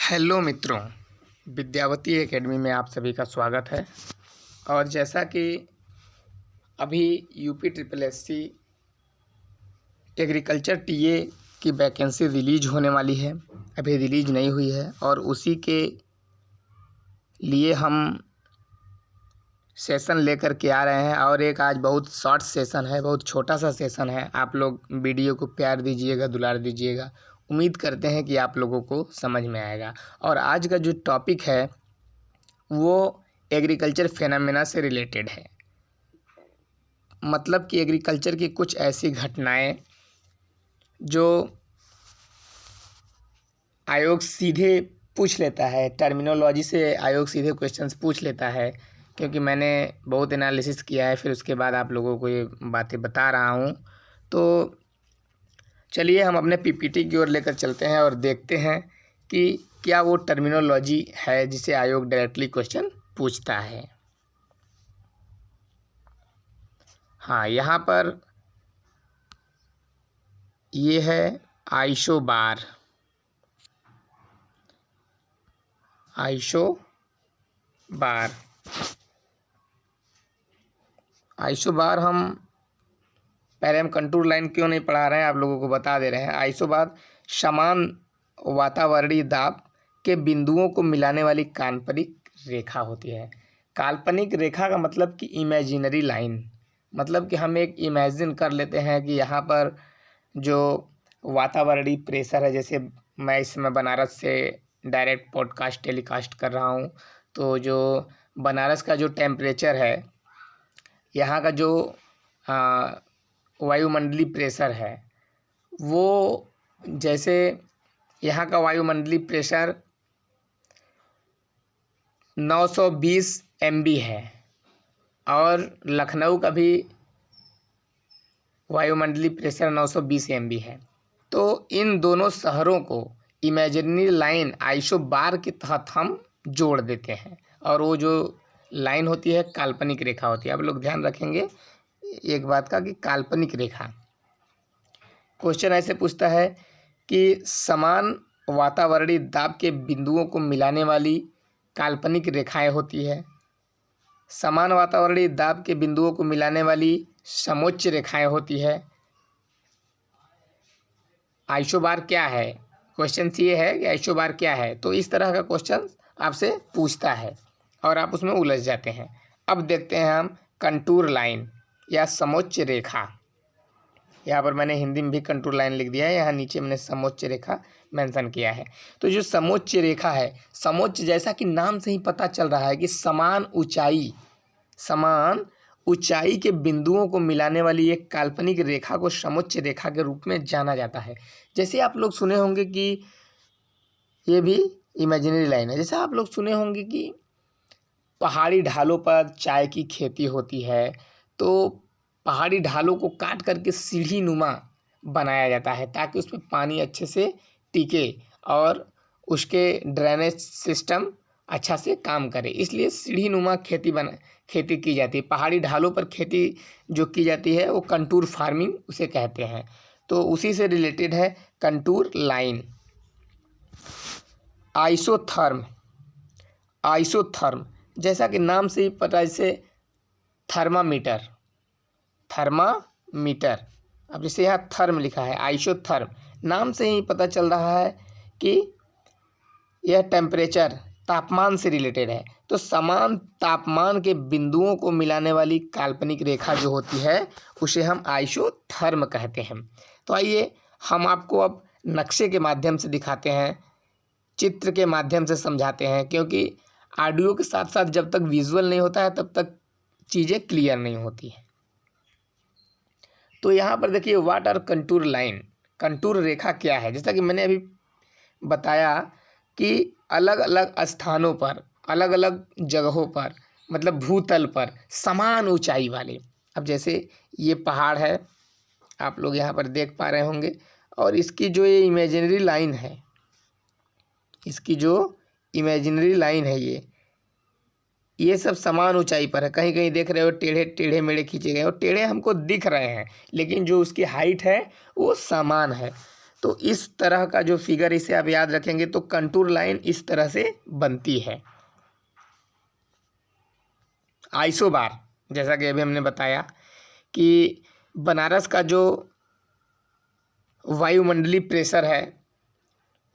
Hello मित्रों, Vidyavati academy में आप सभी का स्वागत है। और जैसा कि अभी UP triple SC agriculture TA की वैकेंसी रिलीज होने वाली है, अभी रिलीज नहीं हुई है और उसी के लिए हम सेशन लेकर के आ रहे हैं। और एक आज बहुत शॉर्ट सेशन है, बहुत छोटा सा सेशन है। आप लोग वीडियो को प्यार दीजिएगा, दुलार दीजिएगा। उम्मीद करते हैं कि आप लोगों को समझ में आएगा। और आज का जो टॉपिक है वो एग्रीकल्चर फेनोमेना से रिलेटेड है। मतलब कि एग्रीकल्चर की कुछ ऐसी घटनाएं जो आयोग सीधे पूछ लेता है, टर्मिनोलॉजी से आयोग सीधे क्वेश्चंस पूछ लेता है। क्योंकि मैंने बहुत एनालिसिस किया है, फिर उसके बाद आप लोगों को ये बातें बता रहा हूँ। तो चलिए हम अपने पीपीटी की ओर लेकर चलते हैं और देखते हैं कि क्या वो टर्मिनोलॉजी है जिसे आयोग डायरेक्टली क्वेश्चन पूछता है। हाँ, यहाँ पर ये है आइसोबार। आइसोबार हम पहले हम कंटूर लाइन क्यों नहीं पढ़ा रहे हैं, आप लोगों को बता दे रहे हैं। आइसोबार समान वातावरणीय दाब के बिंदुओं को मिलाने वाली काल्पनिक रेखा होती है। काल्पनिक रेखा का मतलब कि इमेजिनरी लाइन, मतलब कि हम एक इमेजिन कर लेते हैं कि यहाँ पर जो वातावरणीय प्रेशर है, जैसे मैं इस समय बनारस से डायरेक्ट पॉडकास्ट टेलीकास्ट कर रहा हूँ, तो जो बनारस का जो टेम्परेचर है, यहाँ का जो वायुमंडलीय प्रेशर है, वो जैसे यहाँ का वायुमंडलीय प्रेशर 920 MB है और लखनऊ का भी वायुमंडलीय प्रेशर 920 MB है। तो इन दोनों शहरों को इमेजिनरी लाइन आइसोबार के तहत हम जोड़ देते हैं और वो जो लाइन होती है काल्पनिक रेखा होती है। आप लोग ध्यान रखेंगे एक बात का कि काल्पनिक रेखा। क्वेश्चन ऐसे पूछता है कि समान वातावरणीय दाब के बिंदुओं को मिलाने वाली काल्पनिक रेखाएं होती है। समान वातावरणीय दाब के बिंदुओं को मिलाने वाली समोच्च रेखाएं होती है। आइसोबार क्या है? क्वेश्चन ये है कि आइसोबार क्या है। तो इस तरह का क्वेश्चन आपसे पूछता है और आप उसमें उलझ जाते हैं। अब देखते हैं हम कंटूर लाइन या समोच्च रेखा। यहाँ पर मैंने हिंदी में भी कंटूर लाइन लिख दिया है, यहाँ नीचे मैंने समोच्च रेखा मेंशन किया है। तो जो समोच्च रेखा है, समोच्च जैसा कि नाम से ही पता चल रहा है कि समान ऊंचाई के बिंदुओं को मिलाने वाली एक काल्पनिक रेखा को समोच्च रेखा के रूप में जाना जाता है। जैसे आप लोग सुने होंगे कि ये भी इमेजिनरी लाइन है। जैसे आप लोग सुने होंगे कि पहाड़ी ढालों पर चाय की खेती होती है, तो पहाड़ी ढालों को काट करके सीढ़ी नुमा बनाया जाता है ताकि उसमें पानी अच्छे से टिके और उसके ड्रेनेज सिस्टम अच्छा से काम करे। इसलिए सीढ़ी नुमा खेती की जाती है। पहाड़ी ढालों पर खेती जो की जाती है वो कंटूर फार्मिंग उसे कहते हैं। तो उसी से रिलेटेड है कंटूर लाइन। आइसोथर्म जैसा कि नाम से ही पता है, जैसे थर्मामीटर। अब जैसे यहाँ थर्म लिखा है, आइसोथर्म, नाम से ही पता चल रहा है कि यह टेम्परेचर, तापमान से रिलेटेड है। तो समान तापमान के बिंदुओं को मिलाने वाली काल्पनिक रेखा जो होती है उसे हम आइसोथर्म कहते हैं। तो आइए हम आपको अब नक्शे के माध्यम से दिखाते हैं, चित्र के माध्यम से समझाते हैं, क्योंकि ऑडियो के साथ साथ जब तक विजुअल नहीं होता है तब तक चीज़ें क्लियर नहीं होती हैं। तो यहाँ पर देखिए, what are contour line, contour रेखा क्या है। जैसा कि मैंने अभी बताया कि अलग अलग स्थानों पर, अलग अलग जगहों पर, मतलब भूतल पर समान ऊंचाई वाले। अब जैसे ये पहाड़ है, आप लोग यहाँ पर देख पा रहे होंगे, और इसकी जो ये इमेजिनरी लाइन है, ये सब समान ऊंचाई पर है। कहीं कहीं देख रहे हो टेढ़े मेढ़े खींचे गए, और टेढ़े हमको दिख रहे हैं, लेकिन जो उसकी हाइट है वो समान है। तो इस तरह का जो फिगर, इसे आप याद रखेंगे तो कंटूर लाइन इस तरह से बनती है। आइसोबार, जैसा कि अभी हमने बताया कि बनारस का जो वायुमंडलीय प्रेशर है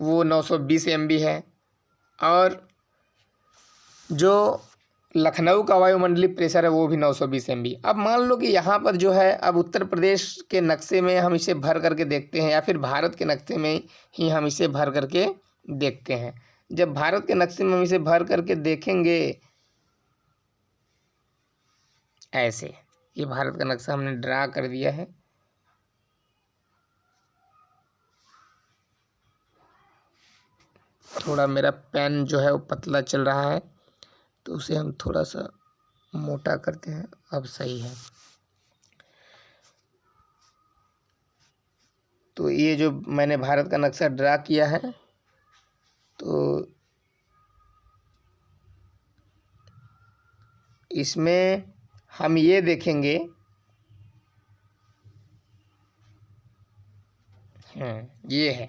वो 920 MB है, और जो लखनऊ का वायुमंडलीय प्रेशर है वो भी 920 MB। अब मान लो कि यहाँ पर जो है, अब उत्तर प्रदेश के नक्शे में हम इसे भर करके देखते हैं, या फिर भारत के नक्शे में ही हम इसे भर करके देखते हैं। जब भारत के नक्शे में हम इसे भर करके देखेंगे, ऐसे, ये भारत का नक्शा हमने ड्रा कर दिया है। थोड़ा मेरा पेन जो है वो पतला चल रहा है, तो उसे हम थोड़ा सा मोटा करते हैं। अब सही है। तो ये जो मैंने भारत का नक्शा ड्रा किया है, तो इसमें हम ये देखेंगे, ये है,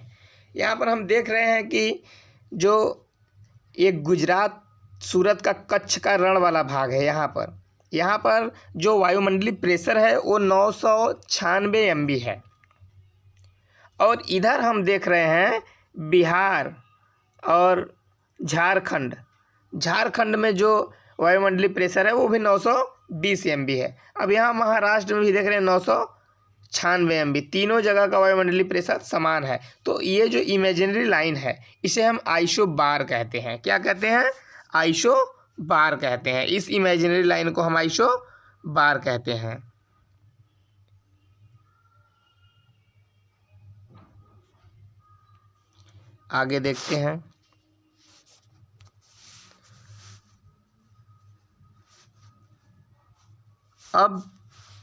यहाँ पर हम देख रहे हैं कि जो एक गुजरात सूरत का कच्छ का रण वाला भाग है, यहाँ पर जो वायुमंडलीय प्रेशर है वो 996 MB है। और इधर हम देख रहे हैं बिहार और झारखंड में जो वायुमंडलीय प्रेशर है वो भी 920 MB है। अब यहाँ महाराष्ट्र में भी देख रहे हैं 996 MB। तीनों जगह का वायुमंडलीय प्रेशर समान है। तो ये जो इमेजिनरी लाइन है इसे हम आइसोबार कहते हैं। क्या कहते हैं? आइसोबार कहते हैं। इस इमेजिनरी लाइन को हम आइसोबार कहते हैं। आगे देखते हैं। अब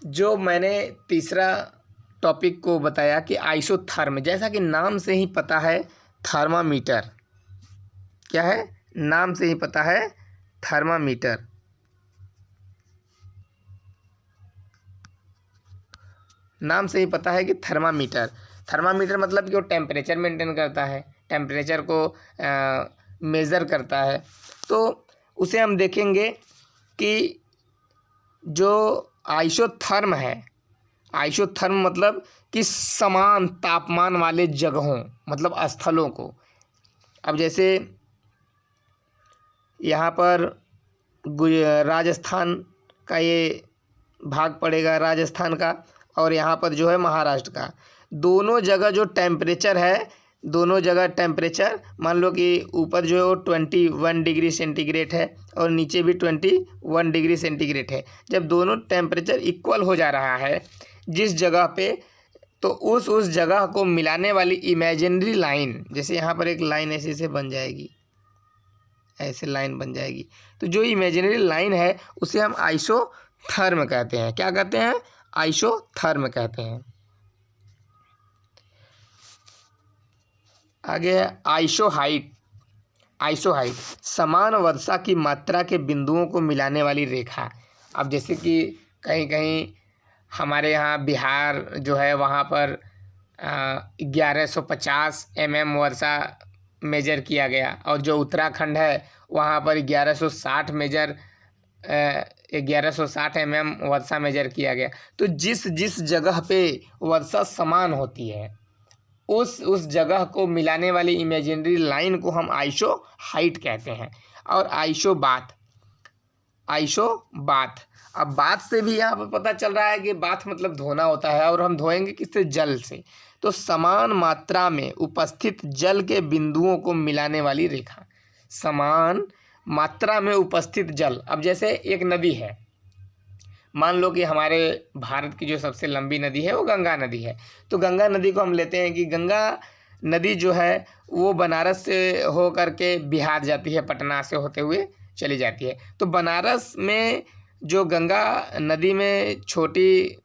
जो मैंने तीसरा टॉपिक को बताया कि आइसोथर्म, जैसा कि नाम से ही पता है थर्मामीटर। क्या है? नाम से ही पता है थर्मामीटर। नाम से ही पता है कि थर्मामीटर मतलब कि वो टेम्परेचर मेंटेन करता है, टेम्परेचर को मेज़र करता है। तो उसे हम देखेंगे कि जो आइसोथर्म है, आइसोथर्म मतलब कि समान तापमान वाले जगहों, मतलब स्थलों को। अब जैसे यहाँ पर राजस्थान का ये भाग पड़ेगा, राजस्थान का, और यहाँ पर जो है महाराष्ट्र का। दोनों जगह जो टेम्परेचर है, दोनों जगह टेम्परेचर मान लो कि ऊपर जो है वो 21 डिग्री सेंटीग्रेड है और नीचे भी 21 डिग्री सेंटीग्रेड है। जब दोनों टेम्परेचर इक्वल हो जा रहा है जिस जगह पे, तो उस जगह को मिलाने वाली इमेजिनरी लाइन, जैसे यहाँ पर एक लाइन ऐसे से बन जाएगी, ऐसे लाइन बन जाएगी, तो जो इमेजिनरी लाइन है उसे हम आइसोथर्म कहते हैं। क्या कहते हैं? आइसोथर्म कहते हैं। आगे है आइसोहाइट। आइसोहाइट समान वर्षा की मात्रा के बिंदुओं को मिलाने वाली रेखा। अब जैसे कि कहीं कहीं हमारे यहाँ बिहार जो है वहाँ पर 1150 mm वर्षा मेजर किया गया, और जो उत्तराखंड है वहाँ पर 1160 mm वर्षा मेजर किया गया। तो जिस जगह पे वर्षा समान होती है उस जगह को मिलाने वाली इमेजिनरी लाइन को हम आइसोहाइट कहते हैं। और आइसोबाथ, अब बाथ से भी यहाँ पर पता चल रहा है कि बाथ मतलब धोना होता है, और हम धोएंगे किससे? जल से। तो समान मात्रा में उपस्थित जल के बिंदुओं को मिलाने वाली रेखा। समान मात्रा में उपस्थित जल। अब जैसे एक नदी है, मान लो कि हमारे भारत की जो सबसे लंबी नदी है वो गंगा नदी है। तो गंगा नदी को हम लेते हैं कि गंगा नदी जो है वो बनारस से हो करके बिहार जाती है, पटना से होते हुए चली जाती है। तो बनारस में जो गंगा नदी में छोटी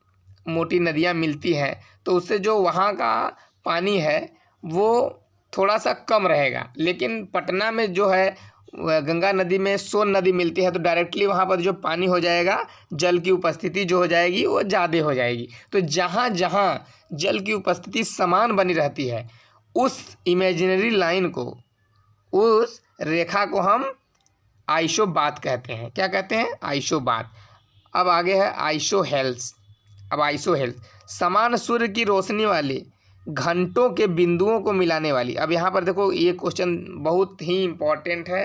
मोटी नदियाँ मिलती हैं, तो उससे जो वहाँ का पानी है वो थोड़ा सा कम रहेगा, लेकिन पटना में जो है गंगा नदी में सोन नदी मिलती है तो डायरेक्टली वहाँ पर जो पानी हो जाएगा, जल की उपस्थिति जो हो जाएगी वो ज़्यादा हो जाएगी। तो जहाँ जहाँ जल की उपस्थिति समान बनी रहती है उस इमेजिनरी लाइन को, उस रेखा को हम आइसोबात कहते हैं। क्या कहते हैं? आइसोबात। अब आगे है आइसोहेल्स। अब आइसोहेल्स समान सूर्य की रोशनी वाले घंटों के बिंदुओं को मिलाने वाली। अब यहाँ पर देखो ये क्वेश्चन बहुत ही इम्पोर्टेंट है,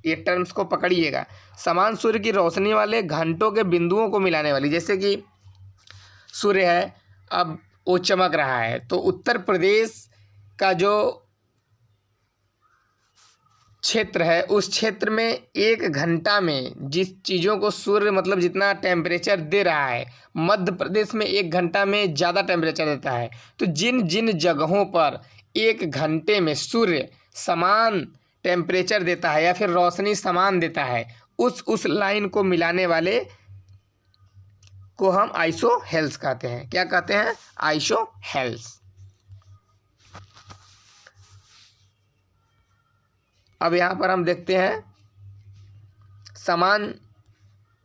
ये टर्म्स को पकड़िएगा। समान सूर्य की रोशनी वाले घंटों के बिंदुओं को मिलाने वाली, जैसे कि सूर्य है, अब वो चमक रहा है तो उत्तर प्रदेश का जो क्षेत्र है उस क्षेत्र में 1 घंटा में जिस चीज़ों को सूर्य मतलब जितना टेम्परेचर दे रहा है, मध्य प्रदेश में 1 घंटा में ज़्यादा टेम्परेचर देता है। तो जिन जिन जगहों पर 1 घंटे में सूर्य समान टेम्परेचर देता है या फिर रोशनी समान देता है, उस लाइन को मिलाने वाले को हम आइसोहेल्स कहते हैं। क्या कहते हैं? आइसोहेल्स। अब यहाँ पर हम देखते हैं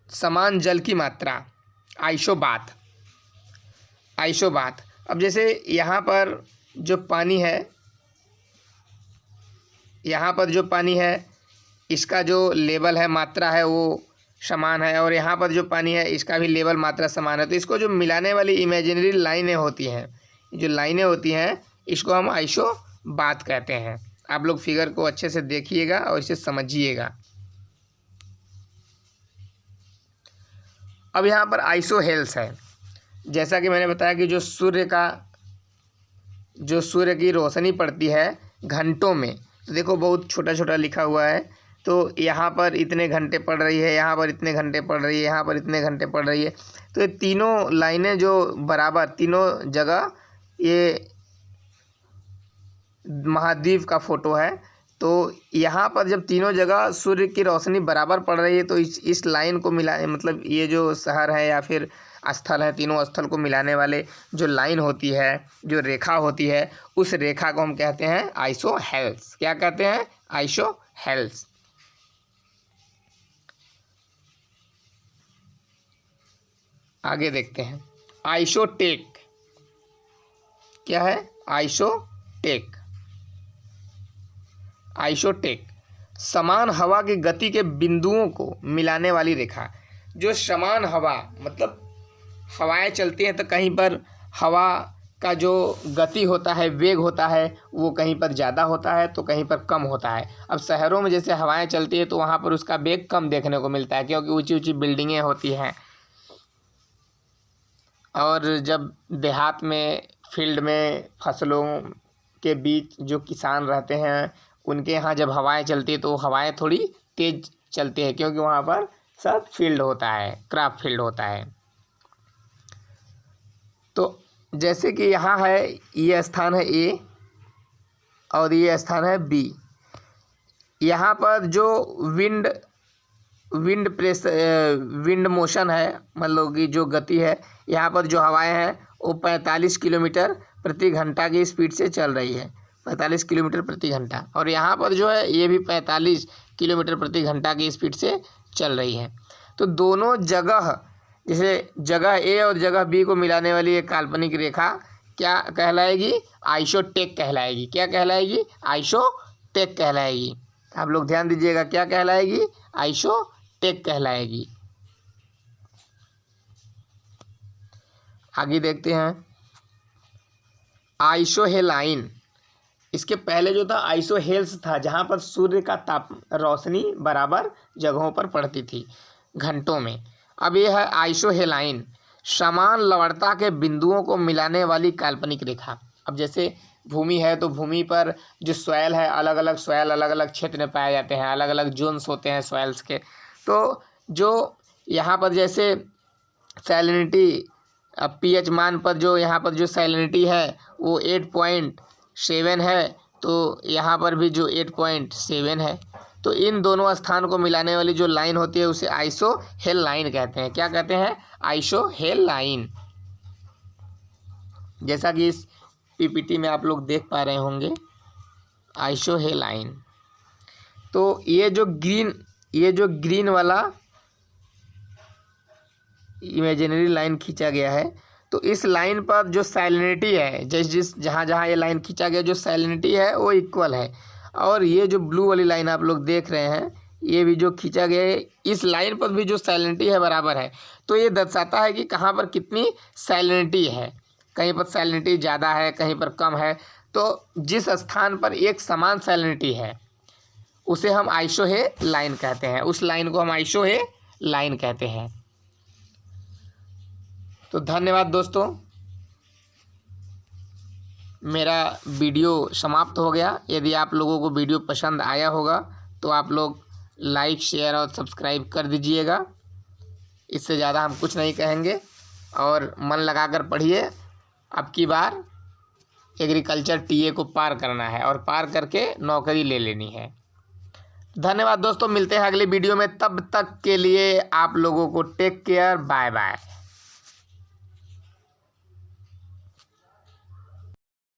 समान जल की मात्रा, आइसोबात। आइसोबात। अब जैसे यहाँ पर जो पानी है, यहाँ पर जो पानी है इसका जो लेवल है, मात्रा है वो समान है, और यहाँ पर जो पानी है इसका भी लेवल मात्रा समान है। तो इसको जो मिलाने वाली इमेजिनरी लाइनें होती हैं, जो लाइनें होती हैं इसको हम आइसोबात कहते हैं। आप लोग फिगर को अच्छे से देखिएगा और इसे समझिएगा। अब यहाँ पर आइसोहेल्स है। जैसा कि मैंने बताया कि जो सूर्य की रोशनी पड़ती है घंटों में, तो देखो बहुत छोटा छोटा लिखा हुआ है। तो यहाँ पर इतने घंटे पड़ रही है, यहाँ पर इतने घंटे पड़ रही है, यहाँ पर इतने घंटे पड़ रही है। तो ये तीनों लाइनें जो बराबर तीनों जगह, ये महाद्वीप का फोटो है। तो यहाँ पर जब तीनों जगह सूर्य की रोशनी बराबर पड़ रही है तो इस लाइन को मिला, मतलब ये जो शहर है या फिर स्थल है, तीनों स्थल को मिलाने वाले जो लाइन होती है, जो रेखा होती है, उस रेखा को हम कहते हैं आइसोहेल्स। क्या कहते हैं? आइसोहेल्स। आगे देखते हैं आइसोटेक। क्या है? आइसोटेक। आइसोटेक समान हवा की गति के बिंदुओं को मिलाने वाली रेखा। जो समान हवा, मतलब हवाएं चलती हैं तो कहीं पर हवा का जो गति होता है, वेग होता है, वो कहीं पर ज़्यादा होता है तो कहीं पर कम होता है। अब शहरों में जैसे हवाएं चलती है तो वहाँ पर उसका वेग कम देखने को मिलता है क्योंकि ऊंची ऊंची बिल्डिंगें होती हैं। और जब देहात में, फील्ड में, फसलों के बीच जो किसान रहते हैं उनके यहाँ जब हवाएं चलती है तो हवाएं थोड़ी तेज़ चलती है क्योंकि वहाँ पर सब फील्ड होता है, क्रॉप फील्ड होता है। तो जैसे कि यहाँ है, ये स्थान है ए और ये स्थान है बी। यहाँ पर जो विंड मोशन है, मतलब कि जो गति है, यहाँ पर जो हवाएं हैं वो 45 किलोमीटर प्रति घंटा की स्पीड से चल रही है, 45 किलोमीटर प्रति घंटा। और यहाँ पर जो है ये भी 45 किलोमीटर प्रति घंटा की स्पीड से चल रही है। तो दोनों जगह, जैसे जगह ए और जगह बी को मिलाने वाली एक काल्पनिक रेखा क्या कहलाएगी? आइसोटेक कहलाएगी। क्या कहलाएगी? आइसोटेक कहलाएगी। आप लोग ध्यान दीजिएगा, क्या कहलाएगी? आइसोटेक कहलाएगी। आगे देखते हैं आइसोहेलाइन। इसके पहले जो था आइसोहेल्स था, जहाँ पर सूर्य का रोशनी बराबर जगहों पर पड़ती थी घंटों में। अब ये है आइसोहेलाइन, समान लवणता के बिंदुओं को मिलाने वाली काल्पनिक रेखा। अब जैसे भूमि है तो भूमि पर जो सॉइल है, अलग अलग सॉइल अलग अलग क्षेत्र में पाए जाते हैं, अलग अलग जोन्स होते हैं सॉइल्स के। तो जो यहाँ पर जैसे सैलिनिटी, पीएच मान पर जो यहाँ पर जो सैलिनिटी है वो 8.7 है, तो यहाँ पर भी जो 8.7 है। तो इन दोनों स्थान को मिलाने वाली जो लाइन होती है उसे आइसोहेल लाइन कहते हैं। क्या कहते हैं? आइसोहेल लाइन। जैसा कि इस पीपीटी में आप लोग देख पा रहे होंगे, आइसोहेल लाइन। तो ये जो ग्रीन वाला इमेजिनरी लाइन खींचा गया है, तो इस लाइन पर जो सैलिनिटी है, जहाँ जहाँ ये लाइन खींचा गया, जो सैलिनिटी है वो इक्वल है। और ये जो ब्लू वाली लाइन आप लोग देख रहे हैं, ये भी जो खींचा गया है, इस लाइन पर भी जो सैलिनिटी है बराबर है। तो ये दर्शाता है कि कहाँ पर कितनी सैलिनिटी है, कहीं पर सैलिनिटी ज़्यादा है, कहीं पर कम है। तो जिस स्थान पर एक समान सैलिनिटी है उसे हम आइसोहे लाइन कहते हैं, उस लाइन को हम आइसोहे लाइन कहते हैं। तो धन्यवाद दोस्तों, मेरा वीडियो समाप्त हो गया। यदि आप लोगों को वीडियो पसंद आया होगा तो आप लोग लाइक, शेयर और सब्सक्राइब कर दीजिएगा। इससे ज़्यादा हम कुछ नहीं कहेंगे। और मन लगाकर पढ़िए, अब की बार एग्रीकल्चर टीए को पार करना है और पार करके नौकरी ले लेनी है। धन्यवाद दोस्तों, मिलते हैं अगले वीडियो में। तब तक के लिए आप लोगों को टेक केयर, बाय बाय।